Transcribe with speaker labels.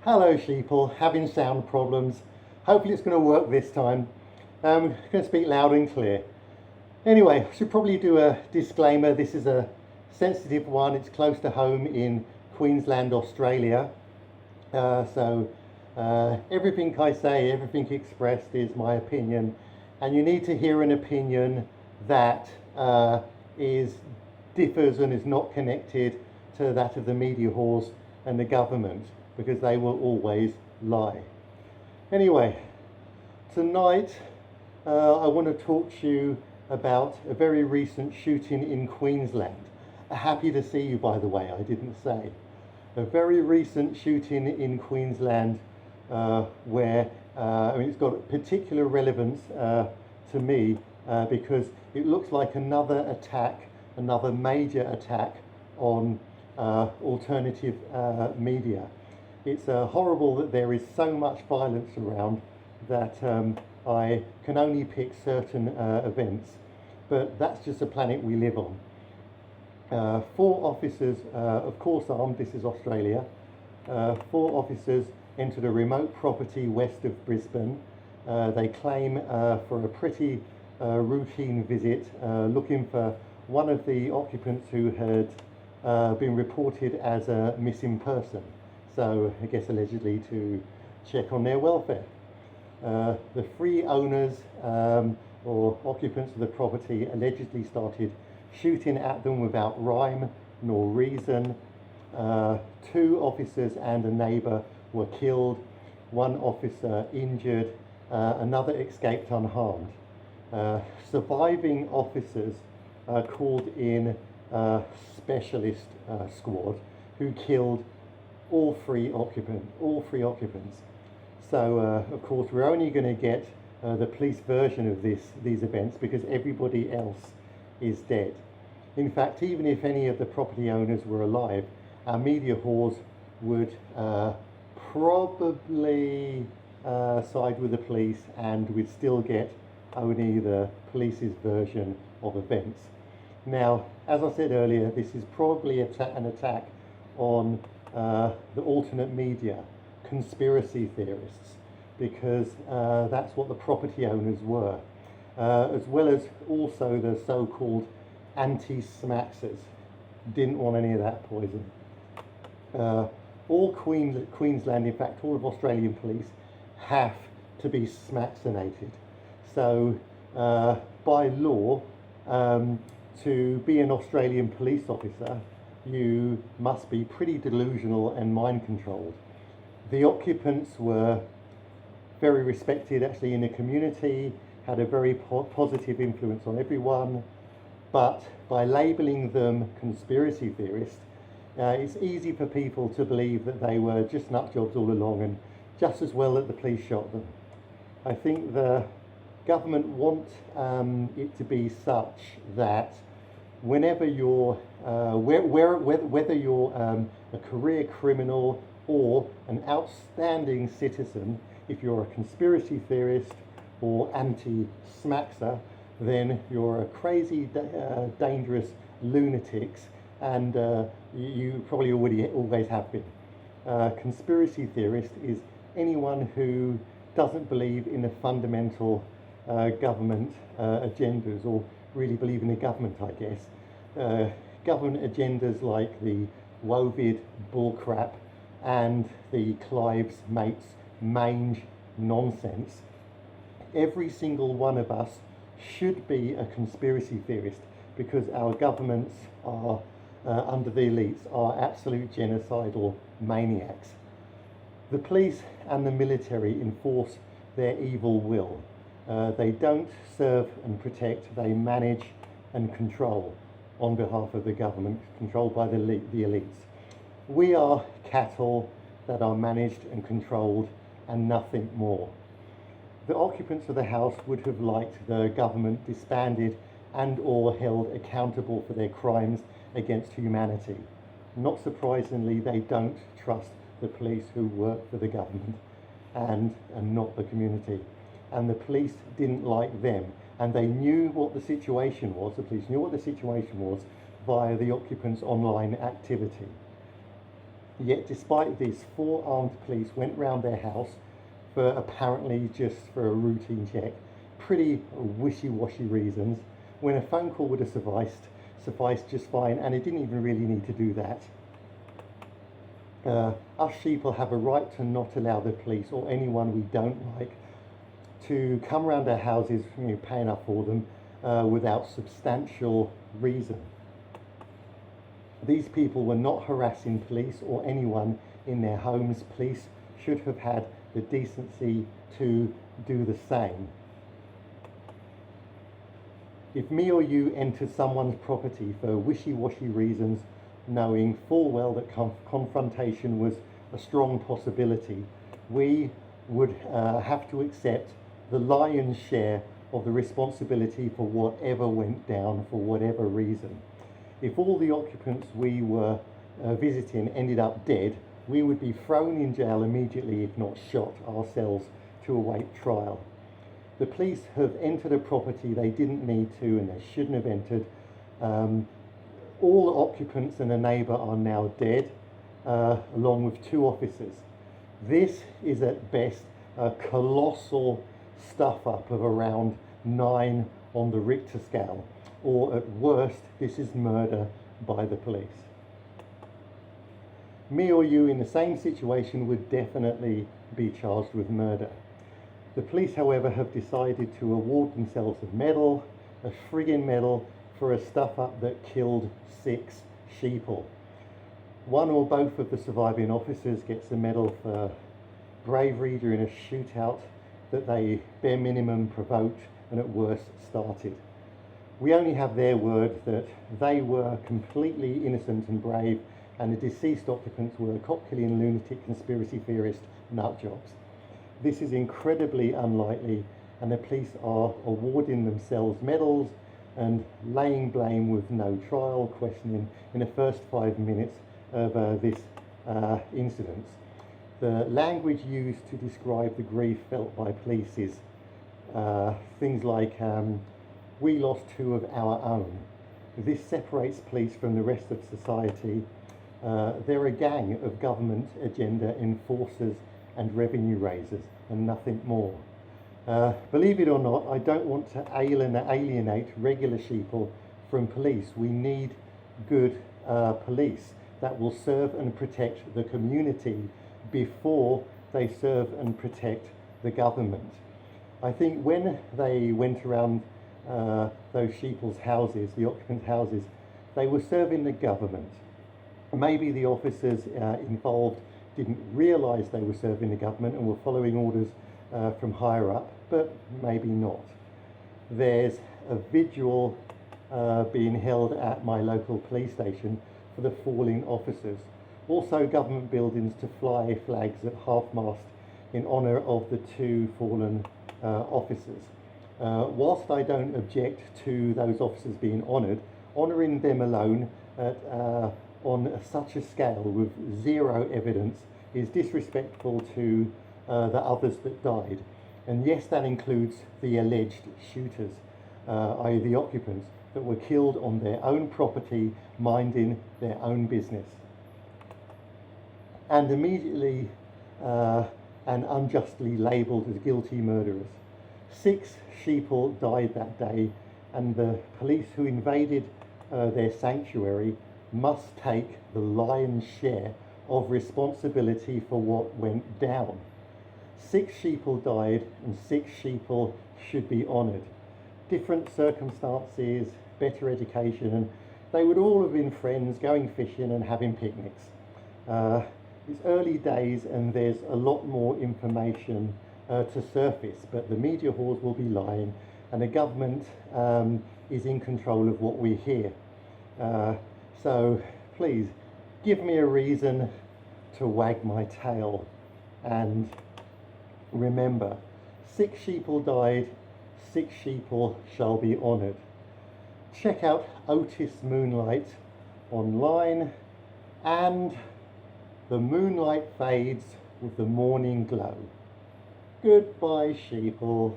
Speaker 1: Hello sheeple, having sound problems. Hopefully it's going to work this time. I'm going to speak loud and clear. Anyway, I should probably do a disclaimer. This is a sensitive one. It's close to home in Queensland, Australia. So everything I say, everything expressed is my opinion. And you need to hear an opinion that is differs and is not connected to that of the media halls and the government, because they will always lie. Anyway, tonight I want to talk to you about a very recent shooting in Queensland. Happy to see you, by the way, I didn't say. A very recent shooting in Queensland where it's got particular relevance to me because it looks like another attack, another major attack on alternative media. It's horrible that there is so much violence around that I can only pick certain events, but that's just the planet we live on. Four officers, of course armed, this is Australia, four officers entered a remote property west of Brisbane. They claim for a pretty routine visit, looking for one of the occupants who had been reported as a missing person. So I guess allegedly to check on their welfare. The three owners or occupants of the property allegedly started shooting at them without rhyme nor reason. Two officers and a neighbour were killed, one officer injured, another escaped unharmed. Surviving officers called in a specialist squad who killed all three occupants. So of course we're only going to get the police version of these events because everybody else is dead. In fact, even if any of the property owners were alive, our media whores would probably side with the police, and we'd still get only the police's version of events. Now, as I said earlier, this is probably an attack on the alternate media, conspiracy theorists, because that's what the property owners were, as well as also the so-called anti-smaxers. Didn't want any of that poison. All Queensland, in fact all of Australian police, have to be smaxinated. So by law, to be an Australian police officer, you must be pretty delusional and mind controlled. The occupants were very respected actually in the community, had a very positive influence on everyone, but by labelling them conspiracy theorists, it's easy for people to believe that they were just nut jobs all along, and just as well that the police shot them. I think the government want it to be such that whenever you're, whether you're a career criminal or an outstanding citizen, if you're a conspiracy theorist or anti-smaxer, then you're a crazy, dangerous lunatics, and you probably always have been. Conspiracy theorist is anyone who doesn't believe in the fundamental government agendas, or really believe in the government, I guess. Government agendas like the Wovid bullcrap and the Clive's mates mange nonsense. Every single one of us should be a conspiracy theorist, because our governments are, under the elites, are absolute genocidal maniacs. The police and the military enforce their evil will. They don't serve and protect, they manage and control on behalf of the government, controlled by the elites. We are cattle that are managed and controlled, and nothing more. The occupants of the house would have liked the government disbanded and or held accountable for their crimes against humanity. Not surprisingly, they don't trust the police who work for the government and not the community. And the police didn't like them, and they knew what the situation was, the police knew what the situation was via the occupants' online activity. Yet despite this, 4 armed police went round their house for apparently just for a routine check, pretty wishy-washy reasons, when a phone call would have sufficed just fine, and it didn't even really need to do that. Us sheeple have a right to not allow the police or anyone we don't like to come around our houses, paying up for them, without substantial reason. These people were not harassing police or anyone in their homes. Police should have had the decency to do the same. If me or you entered someone's property for wishy-washy reasons, knowing full well that confrontation was a strong possibility, we would have to accept the lion's share of the responsibility for whatever went down for whatever reason. If all the occupants we were visiting ended up dead, we would be thrown in jail immediately, if not shot ourselves, to await trial. The police have entered a property they didn't need to and they shouldn't have entered. All the occupants and a neighbour are now dead, along with 2 officers. This is at best a colossal stuff-up of around 9 on the Richter scale, or at worst, this is murder by the police. Me or you in the same situation would definitely be charged with murder. The police, however, have decided to award themselves a medal, a friggin' medal, for a stuff-up that killed 6 sheeple. One or both of the surviving officers gets a medal for bravery during a shootout that they bare minimum provoked and at worst started. We only have their word that they were completely innocent and brave, and the deceased occupants were cop-killing lunatic conspiracy theorist nutjobs. This is incredibly unlikely, and the police are awarding themselves medals and laying blame with no trial, questioning in the first 5 minutes of this incident. The language used to describe the grief felt by police is things like, we lost 2 of our own. This separates police from the rest of society. They're a gang of government agenda enforcers and revenue raisers and nothing more. Believe it or not, I don't want to alienate regular sheeple from police. We need good police that will serve and protect the community before they serve and protect the government. I think when they went around those sheeple's houses, the occupants' houses, they were serving the government. Maybe the officers involved didn't realise they were serving the government and were following orders from higher up, but maybe not. There's a vigil being held at my local police station for the fallen officers. Also government buildings to fly flags at half-mast in honour of the 2 fallen officers. Whilst I don't object to those officers being honoured, honouring them alone on such a scale with 0 evidence is disrespectful to the others that died. And yes, that includes the alleged shooters, i.e. the occupants that were killed on their own property, minding their own business. And immediately and unjustly labelled as guilty murderers. 6 sheeple died that day, and the police who invaded their sanctuary must take the lion's share of responsibility for what went down. 6 sheeple died, and 6 sheeple should be honoured. Different circumstances, better education, and they would all have been friends, going fishing and having picnics. It's early days and there's a lot more information to surface, but the media whores will be lying and the government is in control of what we hear. So please, give me a reason to wag my tail, and remember, 6 sheeple died, 6 sheeple shall be honoured. Check out Otis Moonlight online, and the moonlight fades with the morning glow. Goodbye, sheeple.